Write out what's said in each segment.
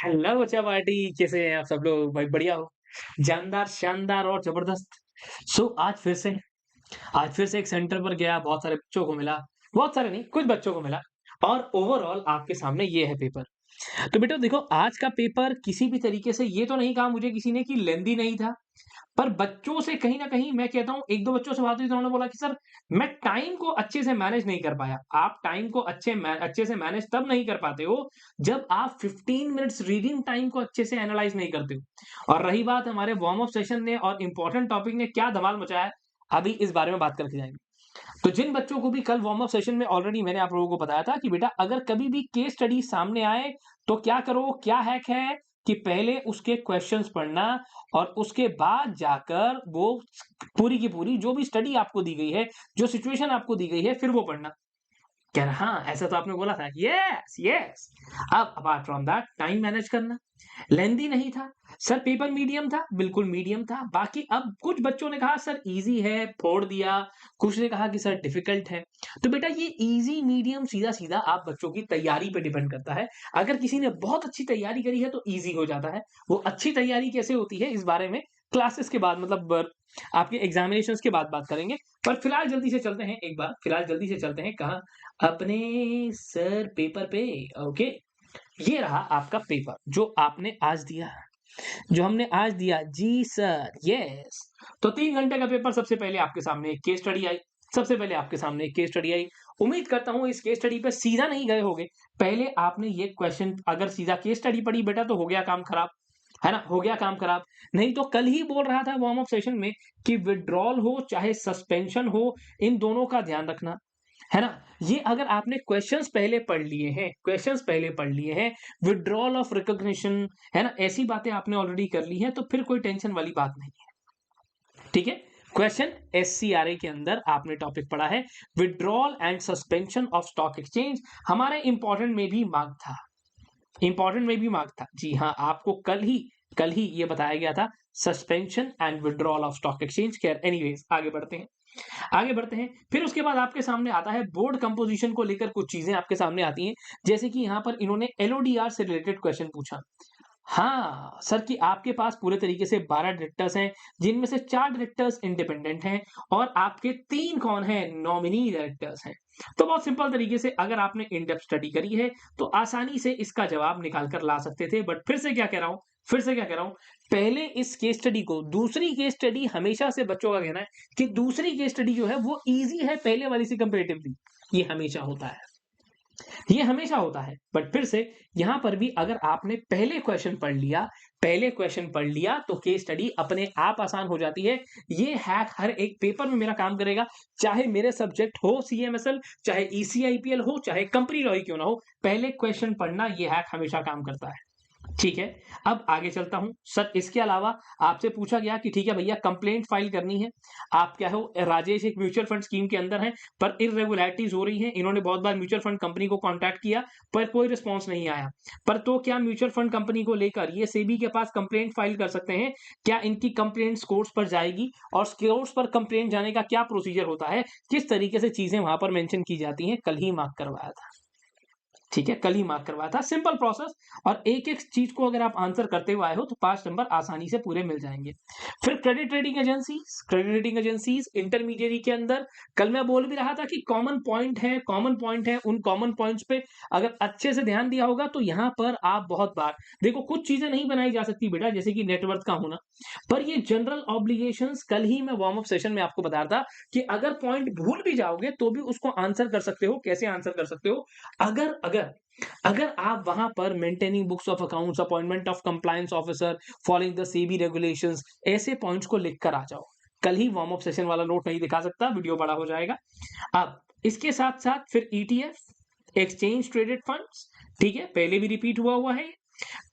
Hello बच्चा party, कैसे हैं आप सब लोग? भाई बढ़िया हो। जानदार, शानदार और जबरदस्त। आज फिर से एक सेंटर पर गया, बहुत सारे बच्चों को मिला। बहुत सारे नहीं, कुछ बच्चों को मिला। और ओवरऑल आपके सामने ये है पेपर। तो बेटा देखो, आज का पेपर किसी भी तरीके से ये तो नहीं कहा मुझे किसी ने कि लेंदी नहीं था। पर बच्चों से कहीं न कहीं मैं कहता हूँ, 1-2 बच्चों से बात हुई तो उन्होंने बोला कि सर, मैं टाइम को अच्छे से मैनेज नहीं कर पाया। आप टाइम को अच्छे से मैनेज तब नहीं कर पाते हो, जब आप 15 मिनट्स रीडिंग टाइम को अच्छे से एनालाइज़ नहीं करते हो। और रही बात हमारे वार्म अप सेशन ने और इम्पोर्टेंट टॉपिक ने क्या धमाल मचाया है, अभी इस बारे में बात करके जाएँगे। तो जिन बच्चों को भी कल वार्म अप सेशन में ऑलरेडी मैंने आप लोगों को बताया था कि बेटा अगर कभी भी केस स्टडी सामने आए, तो क्या करो, क्या हैक है कि पहले उसके क्वेश्चंस पढ़ना और उसके बाद जाकर वो पूरी की पूरी जो भी स्टडी आपको दी गई है, जो सिचुएशन आपको दी गई है, फिर वो पढ़ना। कह रहा हाँ, ऐसा तो आपने बोला था। Yes, yes. अब apart from that time manage करना। लेंदी नहीं था। सर पेपर मीडियम था, बिल्कुल मीडियम था। बाकी अब कुछ बच्चों ने कहा सर ईज़ी है, फोड़ दिया। कुछ ने कहा कि सर डिफिकल्ट है। तो बेटा ये ईज़ी, मीडियम, सीधा-सीधा आप बच्चों की तैयारी पे डिपेंड करता है। अगर किसी ने बहुत अच्छी तैयारी करी है तो ईज़ी हो जाता है। वो अच्छी तैयारी कैसे होती है इस बारे में क्लासेस के बाद मतलब आपके एग्ज़ामिनेशंस के बाद बात करेंगे। पर फिलहाल जल्दी से चलते हैं एक बार, फिलहाल जल्दी से चलते हैं कहाँ? अपने सर पेपर पे। ओके। ये रहा आपका पेपर जो आपने आज दिया, जो हमने आज दिया। जी सर, यस। तो 3 घंटे का पेपर, सबसे पहले आपके सामने एक केस स्टडी आई। सबसे पहले आपके सामने एक केस स्टडी आई। उम्मीद करता हूँ इस केस स्टडी पे सीधा नहीं गए होंगे। पहले आपने ये क्वेश्चन अगर सीधा केस स्टडी पढ़ी बेटा तो हो गया काम खराब, है ना? हो गया काम खराब। नहीं तो कल ही बोल रहा था वार्म अप सेशन में कि विथड्रॉल हो चाहे सस्पेंशन हो, इन दोनों का ध्यान रखना। है ना? ये अगर आपने क्वेश्चंस पहले पढ़ लिए हैं, विथड्रॉल ऑफ रिकॉग्निशन, है ना? ऐसी बातें आपने ऑलरेडी कर ली हैं, तो फिर कोई टेंशन वाली बात नहीं है। ठीक है? क्वेश्चन एससीआरए के अंदर आपने टॉपिक पढ़ा है, withdrawal and suspension of stock exchange. हमारे इंपॉर्टेंट में भी मार्क था। इंपॉर्टेंट में भी मार्क था। जी हाँ, आपको कल ही ये बताया गया था, suspension and withdrawal of stock exchange. खैर एनीवेज आगे बढ़ते हैं। आगे बढ़ते हैं। फिर उसके बाद आपके सामने आता है बोर्ड कंपोजिशन को लेकर कुछ चीजें आपके सामने आती हैं। जैसे कि यहाँ पर इन्होंने एलओडीआर से रिलेटेड क्वेश्चन पूछा। हाँ, सर कि आपके पास पूरे तरीके से 12 डायरेक्टर्स हैं, जिनमें से 4 डायरेक्टर्स इंडिपेंडेंट हैं और आपके 3 कौन हैं? नॉमिनी डायरेक्टर्स हैं। तो बहुत सिंपल तरीके से अगर आपने इन डेप्थ स्टडी करी है, तो आसानी से इसका जवाब निकाल कर ला सकते थे। बट फिर से क्या कह रहा हूँ, पहले इस केस स्टडी को, दूसरी केस स्टडी हमेशा से बच्चों का कहना है कि दूसरी केस स्टडी जो है वो ईज़ी है पहले वाली से कंपैरेटिवली। ये हमेशा होता है। ये हमेशा होता है। बट फिर से यहाँ पर भी अगर आपने पहले क्वेश्चन पढ़ लिया तो केस स्टडी अपने आप आसान हो जाती है। ये हैक हर एक पेपर में मेरा काम करेगा, चाहे मेरे सब्जेक्ट हो सीएमएसएल, चाहे ईसीआईपीएल हो, चाहे कंपनी लॉ ही क्यों ना हो, पहले क्वेश्चन पढ़ना ये हैक हमेशा काम करता है। ठीक है, अब आगे चलता हूँ। सर इसके अलावा आपसे पूछा गया कि ठीक है भैया, कंप्लेंट फाइल करनी है। आप क्या हो, राजेश एक म्यूचुअल फंड स्कीम के अंदर हैं, पर इर्रेगुलैरिटीज़ हो रही हैं। इन्होंने बहुत बार म्यूचुअल फंड कंपनी को कॉन्टैक्ट किया, पर कोई रिस्पॉन्स नहीं आया। पर तो क्या म्यूचुअल फंड कंपनी को लेकर ये सेबी के पास कंप्लेंट फाइल कर सकते हैं? क्या इनकी कंप्लेंट्स कोर्ट्स पर जाएगी? और कोर्ट्स पर कंप्लेंट जाने का क्या प्रोसीजर होता है? किस तरीके से चीज़ें वहाँ पर मेंशन की जाती हैं? कल ही मार्क करवाया था। ठीक है, कल ही मार्क करवाया था। Simple process. और एक-एक चीज़ को अगर आप आंसर करते हुए आए हो तो 5 नंबर आसानी से पूरे मिल जाएँगे। फिर क्रेडिट रेटिंग एजेंसीज़ इंटरमीडिएरी के अंदर कल मैं बोल भी रहा था कि कॉमन पॉइंट है, उन कॉमन पॉइंट्स पे अगर अच्छे से ध्यान दिया होगा तो यहाँ पर आप बहुत बार देखो, कुछ चीज़ें नहीं बनाई जा सकती बेटा, जैसे कि नेटवर्थ का होना। पर ये जनरल ऑब्लिगेशंस कल ही मैं वार्म अप सेशन में आपको बता रहा था कि अगर पॉइंट भूल भी जाओगे तो भी उसको आंसर कर सकते हो। कैसे आंसर कर सकते हो? अगर अगर अगर आप वहां पर maintaining books of accounts, appointment of compliance officer, following the SEBI regulations, ऐसे पॉइंट्स को लिख कर आ जाओ। कल ही वार्म अप सेशन वाला नोट नहीं दिखा सकता, वीडियो बड़ा हो जाएगा। अब इसके साथ साथ फिर ईटीएफ, एक्सचेंज ट्रेडेड फंड्स, ठीक है, पहले भी रिपीट हुआ है।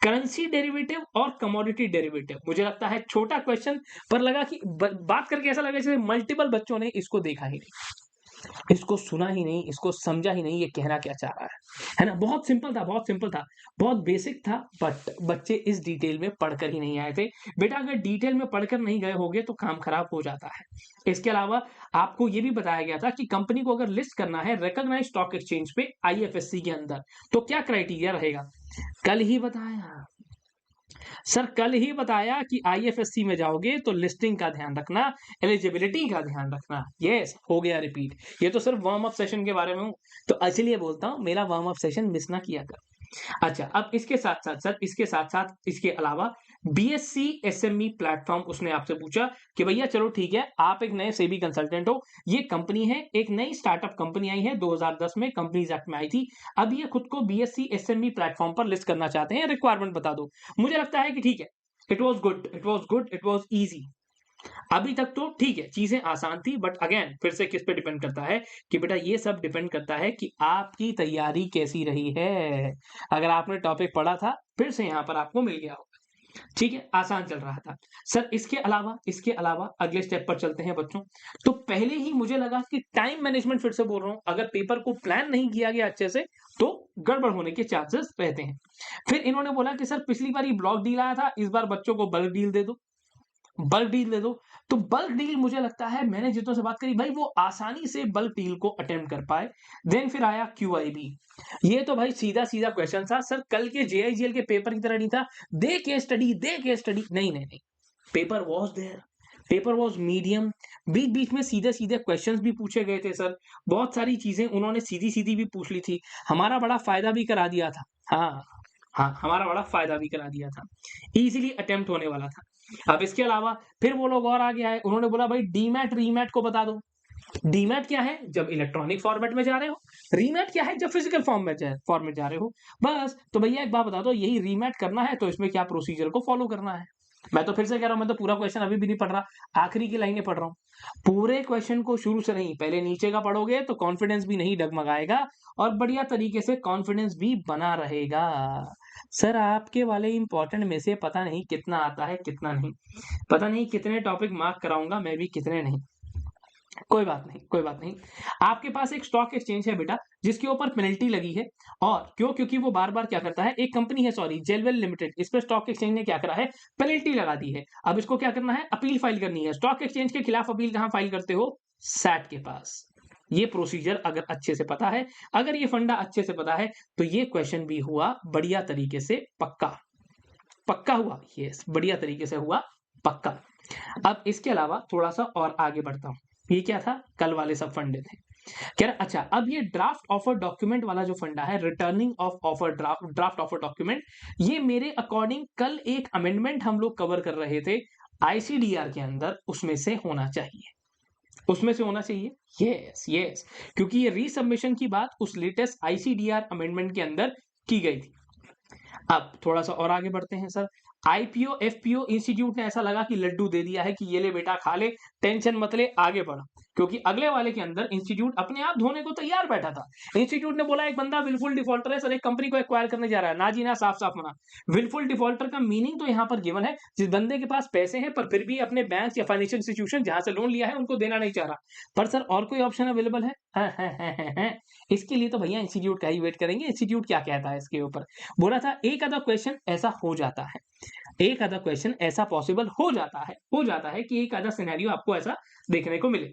करेंसी डेरिवेटिव और कमोडिटी डेरिवेटिव, मुझे लगता है छोटा क्वेश्चन, पर लगा कि बात करके ऐसा लगा जैसे मल्टीपल बच्चों ने इसको देखा ही नहीं। इसको सुना ही नहीं, इसको समझा ही नहीं, ये कहना क्या चाह रहा है ना? बहुत सिंपल था, बहुत सिंपल था, बहुत बेसिक था, बट बच्चे इस डिटेल में पढ़कर ही नहीं आए थे। बेटा अगर डिटेल में पढ़कर नहीं गए होगे तो काम खराब हो जाता है। इसके अलावा आपको ये भी बताया गया था कि कंपनी को अगर लिस्ट करना है रिकॉग्नाइज्ड स्टॉक एक्सचेंज पे आईएफएससी के अंदर, तो क्या क्राइटेरिया रहेगा? कल ही बताया। सर कल ही बताया कि आईएफएससी में जाओगे तो लिस्टिंग का ध्यान रखना, एलिजिबिलिटी का ध्यान रखना। यस, हो गया रिपीट। ये तो सिर्फ वार्म अप सेशन के बारे में हूँ, तो इसीलिए बोलता हूँ मेरा वार्म अप सेशन मिस ना किया कर। अच्छा, अब इसके साथ-साथ सर, इसके साथ-साथ इसके अलावा बीएससी एसएमई प्लेटफ़ॉर्म उसने आपसे पूछा कि भैया चलो ठीक है, आप एक नए सेबी कंसल्टेंट हो, ये कंपनी है, एक नई स्टार्टअप कंपनी आई है 2010 में कंपनीज़ एक्ट में आई थी। अब ये खुद को बीएससी एसएमई प्लेटफ़ॉर्म पर लिस्ट करना चाहते हैं, रिक्वायरमेंट बता दो। मुझे लगता है कि ठीक है, it was good, it was good, it was easy. अभी तक तो ठीक है, चीज़ें आसान थी, बट अगेन फिर से किस पे डिपेंड करता है कि बेटा ये सब डिपेंड करता है कि आपकी तैयारी कैसी रही है। अगर आपने टॉपिक पढ़ा था, फिर से यहाँ पर आपको मिल गया होगा। ठीक है, आसान चल रहा था। सर इसके अलावा अगले स्टेप पर चलते हैं बच्चों। तो पहले ही मुझे लगा कि टाइम मैनेजमेंट, फिर से बोल रहा हूँ, अगर पेपर को प्लान नहीं किया गया अच्छे से, तो गड़बड़ होने के चांसेस रहते हैं। फिर इन्होंने बोला कि सर पिछली बार ये ब्लॉक डील आया था, इस बार बच्चों को बल्क डील दे दो। बल्क डील दे दो। तो बल्क डील मुझे लगता है मैंने जितनों से बात करी भाई वो आसानी से बल्क डील को अटेम्प्ट कर पाए। देन फिर आया क्यूआईबी। ये तो भाई सीधा-सीधा क्वेश्चन था सर, कल के जेआईजीएल के पेपर की तरह नहीं था, the case study, the case study, नहीं, नहीं, नहीं। Paper was there, paper was medium, बीच-बीच में सीधे-सीधे क्वेश्चन्स भी पूछे गए थे सर। बहुत सारी चीज़ें उन्होंने सीधी-सीधी भी पूछ ली थी। हमारा बड़ा फ़ायदा भी करा दिया था। हाँ, हाँ, हमारा बड़ा फ़ायदा भी करा दिया था। ईज़िली अटेम्प्ट होने वाला था। अब इसके अलावा फिर वो लोग और आगे आए, उन्होंने बोला भाई डीमैट, रीमैट को बता दो। डीमैट क्या है? जब इलेक्ट्रॉनिक फॉर्मेट में जा रहे हो। रीमैट क्या है? जब फिजिकल फॉर्मेट जा रहे हो। बस, तो भैया एक बात बता दो, यही रीमैट करना है तो इसमें क्या प्रोसीजर को फॉलो करना है? मैं तो फिर से कह रहा हूँ, मैं तो पूरा क्वेश्चन अभी भी नहीं पढ़ रहा, आखिरी की लाइनें पढ़ रहा हूँ। पूरे क्वेश्चन को शुरू से नहीं, पहले नीचे का पढ़ोगे तो कॉन्फिडेंस भी नहीं डगमगाएगा और बढ़िया तरीके से कॉन्फिडेंस भी बना रहेगा। सर आपके वाले इम्पोर्टेंट में से पता नहीं कितना आता है, कितना नहीं। पता नहीं कितने टॉपिक मार्क कराऊँगा मैं भी, कितने नहीं। कोई बात नहीं, कोई बात नहीं। आपके पास एक स्टॉक एक्सचेंज है बेटा, जिसके ऊपर पेनल्टी लगी है और क्यों? क्योंकि वो बार-बार क्या करता है, एक कंपनी है सॉरी जेलवेल लिमिटेड, इस पे स्टॉक एक्सचेंज ने क्या करा है, पेनल्टी लगा दी है। अब इसको क्या करना है, अपील फाइल करनी है। स्टॉक एक्सचेंज के खिलाफ अपील कहाँ फाइल करते हो? सैट के पास। ये प्रोसीजर अगर अच्छे से पता है, अगर ये फंडा अच्छे से पता है, तो ये क्वेश्चन भी हुआ बढ़िया तरीके से पक्का। पक्का हुआ, यस, बढ़िया तरीके से हुआ पक्का। अब इसके अलावा थोड़ा-सा और आगे बढ़ता हूँ। ये क्या था? कल वाले सब फंडे थे। कह रहा अच्छा, अब ये ड्राफ्ट ऑफर डॉक्यूमेंट वाला जो फंडा है, returning of offer draft offer document, ये मेरे अकॉर्डिंग कल एक अमेंडमेंट हम लोग कवर कर रहे थे आईसीडीआर के अंदर, उसमें से होना चाहिए। उसमें से होना चाहिए? यस, यस, क्योंकि ये रीसबमिशन की बात उस लेटेस्ट आईसीडीआर अमेंडमेंट के अंदर की गई थी। अब थोड़ा-सा और आगे बढ़ते हैं सर। आईपीओ, एफपीओ इंस्टीट्यूट ने ऐसा लगा कि लड्डू दे दिया है कि ये ले बेटा खा ले, टेंशन मत ले, आगे बढ़। क्योंकि अगले वाले के अंदर इंस्टीट्यूट अपने आप धोने को तैयार बैठा था। इंस्टीट्यूट ने बोला एक बंदा विलफुल डिफॉल्टर है सर, एक कंपनी को एक्वायर करने जा रहा है। ना जी ना, साफ-साफ मना। विलफुल डिफॉल्टर का मीनिंग तो यहाँ पर गिवन है, जिस बंदे के पास पैसे हैं पर फिर भी अपने बैंक या फाइनेंशियल इंस्टीट्यूशन जहाँ से लोन लिया है उनको देना नहीं चाह रहा। पर सर और कोई ऑप्शन अवेलेबल है? हैं। इसके लिए तो भैया इंस्टीट्यूट का ही वेट करेंगे, इंस्टीट्यूट क्या कहता है इसके ऊपर। बोला था एक आधा क्वेश्चन ऐसा हो जाता है, एक आधा क्वेश्चन ऐसा पॉसिबल हो जाता है कि एक आधा सिनेरियो आपको ऐसा देखने को मिले।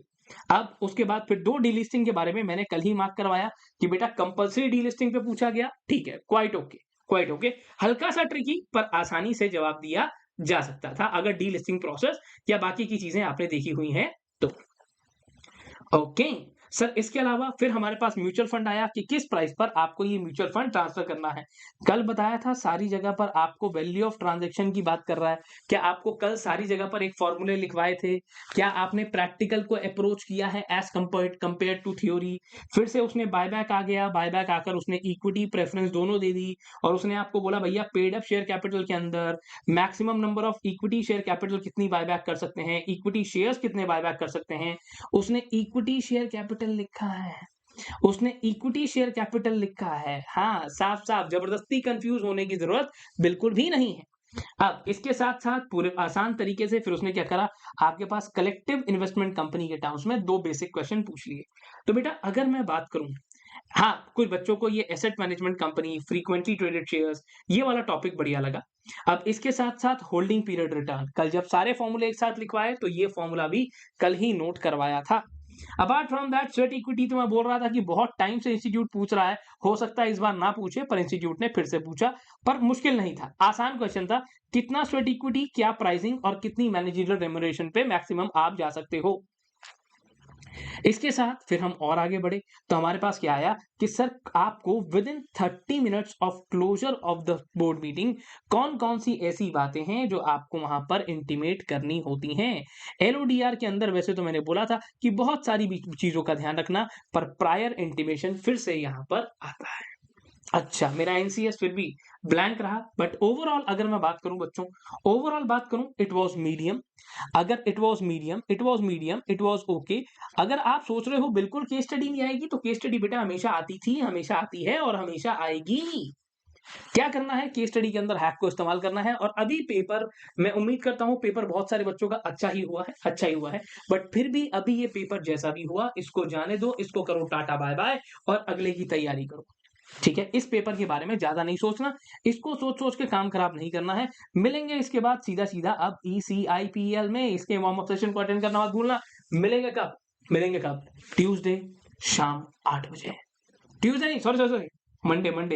अब उसके बाद फिर 2 डीलिस्टिंग के बारे में मैंने कल ही मार्क करवाया कि बेटा कंपल्सरी डीलिस्टिंग पे पूछा गया, ठीक है, क्वाइट ओके। हल्का सा ट्रिकी पर आसानी से जवाब दिया जा सकता था अगर डीलिस्टिंग प्रोसेस या बाकी की चीजें आपने देखी हुई हैं तो। ओके सर, इसके अलावा फिर हमारे पास म्यूचुअल फंड आया कि किस प्राइस पर आपको ये म्यूचुअल फंड ट्रांसफर करना है। कल बताया था सारी जगह पर आपको वैल्यू ऑफ ट्रांजैक्शन की बात कर रहा है। क्या आपको कल सारी जगह पर एक फॉर्मूले लिखवाए थे? क्या आपने प्रैक्टिकल को अप्रोच किया है एज कंपेयर टू थ्योरी? फिर से उसने बायबैक आ गया, बायबैक आकर उसने इक्विटी प्रेफरेंस दोनों दे दी और उसने आपको बोला भैया पेड अप शेयर कैपिटल के अंदर maximum number of equity share capital कितनी बायबैक कर सकते हैं, इक्विटी शेयर्स कितने बायबैक कर सकते हैं। उसने इक्विटी शेयर कैपिटल लिखा है, उसने इक्विटी शेयर कैपिटल लिखा है। हाँ, साफ-साफ, जबरदस्ती कंफ्यूज होने की जरूरत बिल्कुल भी नहीं है। अब इसके साथ-साथ पूरे आसान तरीके से फिर उसने क्या करा, आपके पास कलेक्टिव इन्वेस्टमेंट कंपनी के टर्म्स में 2 बेसिक क्वेश्चन पूछ लिए। तो बेटा अगर मैं बात करूँ, हाँ, कुछ बच्चों को ये asset management company, frequently traded shares, ये वाला टॉपिक बढ़िया लगा। अब इसके साथ-साथ होल्डिंग पीरियड रिटर्न, कल जब सारे फॉर्मूले एक साथ लिखवाए तो ये फॉर्मूला भी कल ही नोट करवाया था। Apart from that sweat equity तो मैं बोल रहा था कि बहुत टाइम से इंस्टीट्यूट पूछ रहा है, हो सकता है इस बार ना पूछे, पर इंस्टीट्यूट ने फिर से पूछा, पर मुश्किल नहीं था, आसान क्वेश्चन था। कितना स्वेट इक्विटी, क्या प्राइसिंग और कितनी मैनेजरियल रेम्युनरेशन पे मैक्सिमम आप जा सकते हो। इसके साथ फिर हम और आगे बढ़े तो हमारे पास क्या आया कि सर आपको within 30 minutes of closure of the board meeting कौन-कौन सी ऐसी बातें हैं जो आपको वहां पर इंटीमेट करनी होती हैं। एलओडीआर के अंदर वैसे तो मैंने बोला था कि बहुत सारी चीजों का ध्यान रखना, पर प्रायर इंटीमेशन फिर से यहां पर आता है। अच्छा, मेरा एनसीएस फिर भी ब्लैंक रहा, बट ओवरऑल अगर मैं बात करूं बच्चों, ओवरऑल बात करूं, इट वाज मीडियम। अगर it was medium, it was medium, it was okay. अगर आप सोच रहे हो बिल्कुल केस स्टडी नहीं आएगी, तो केस स्टडी बेटा हमेशा आती थी, हमेशा आती है और हमेशा आएगी। क्या करना है, केस स्टडी के अंदर हैक को इस्तेमाल करना है। और अभी पेपर, मैं उम्मीद करता हूं पेपर बहुत सारे बच्चों का अच्छा ही हुआ है, अच्छा ही हुआ है, बट फिर भी अभी ये पेपर जैसा भी हुआ, इसको जाने दो, इसको करो टाटा बाय बाय और अगले की तैयारी करो। ठीक है, इस पेपर के बारे में ज्यादा नहीं सोचना, इसको सोच सोच के काम खराब नहीं करना है। मिलेंगे इसके बाद सीधा सीधा अब ECIPL में, इसके वार्म अप सेशन को अटेंड करना मत भूलना। मिलेंगे कब, मिलेंगे कब, ट्यूसडे शाम 8 बजे। ट्यूसडे नहीं, sorry sorry sorry, Monday Monday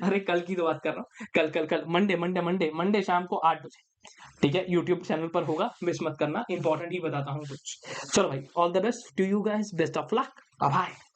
अरे कल की तो बात कर रहा हूँ, कल कल कल मंडे मंडे मंडे मंडे शाम को 8 बजे। ठीक है, यूट्यूब चैनल पर होगा, मिस मत करना, इंपॉर्टेंट ही बताता हूँ कुछ। चलो भाई, all the best to you guys, best of luck, bye.